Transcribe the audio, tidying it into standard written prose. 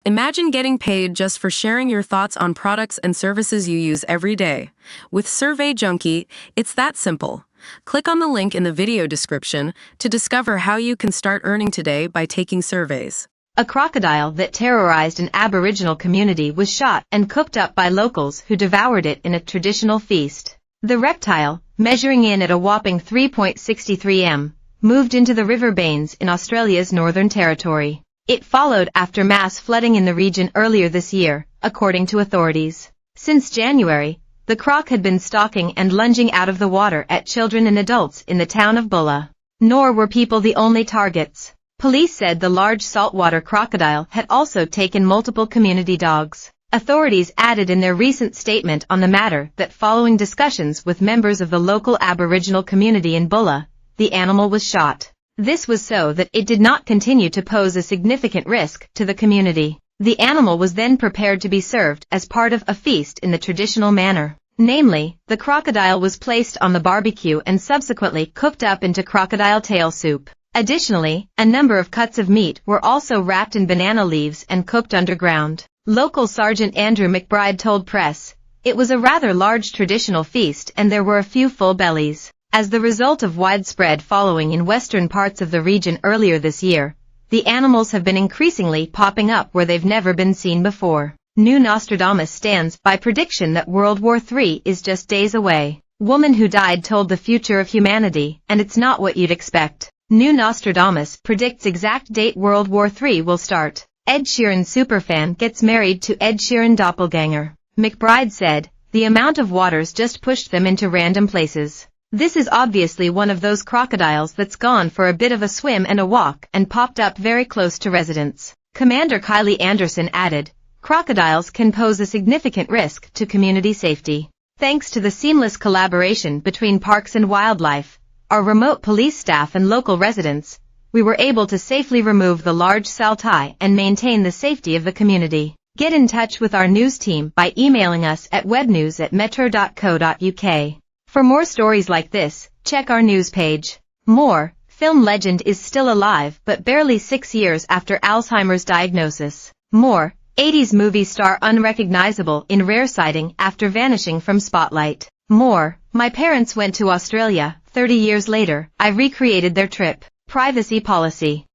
Imagine getting paid just for sharing your thoughts on products and services you use every day. With Survey Junkie, it's that simple. Click on the link in the video description to discover how you can start earning today by taking surveys. A crocodile that terrorized an Aboriginal community was shot and cooked up by locals who devoured it in a traditional feast. The reptile, measuring in at a whopping 3.63 m, moved into the River Bains in Australia's Northern Territory. It followed after mass flooding in the region earlier this year, according to authorities. Since January, the croc had been stalking and lunging out of the water at children and adults in the town of Bulla. Nor were people the only targets. Police said the large saltwater crocodile had also taken multiple community dogs. Authorities added in their recent statement on the matter that following discussions with members of the local Aboriginal community in Bulla, the animal was shot. This was so that it did not continue to pose a significant risk to the community. The animal was then prepared to be served as part of a feast in the traditional manner. Namely, the crocodile was placed on the barbecue and subsequently cooked up into crocodile tail soup. Additionally, a number of cuts of meat were also wrapped in banana leaves and cooked underground. Local Sergeant Andrew McBride told press, "It was a rather large traditional feast and there were a few full bellies." As the result of widespread following in western parts of the region earlier this year, the animals have been increasingly popping up where they've never been seen before. New Nostradamus stands by prediction that World War III is just days away. Woman who died told the future of humanity, and it's not what you'd expect. New Nostradamus predicts exact date World War III will start. Ed Sheeran superfan gets married to Ed Sheeran doppelganger. McBride said, "The amount of waters just pushed them into random places. This is obviously one of those crocodiles that's gone for a bit of a swim and a walk and popped up very close to residents." Commander Kylie Anderson added, "Crocodiles can pose a significant risk to community safety. Thanks to the seamless collaboration between parks and wildlife, our remote police staff and local residents, we were able to safely remove the large saltai and maintain the safety of the community." Get in touch with our news team by emailing us at webnews@metro.co.uk. For more stories like this, check our news page. More, film legend is still alive but barely 6 years after Alzheimer's diagnosis. More, 80s movie star unrecognizable in rare sighting after vanishing from spotlight. More, my parents went to Australia, 30 years later, I recreated their trip. Privacy policy.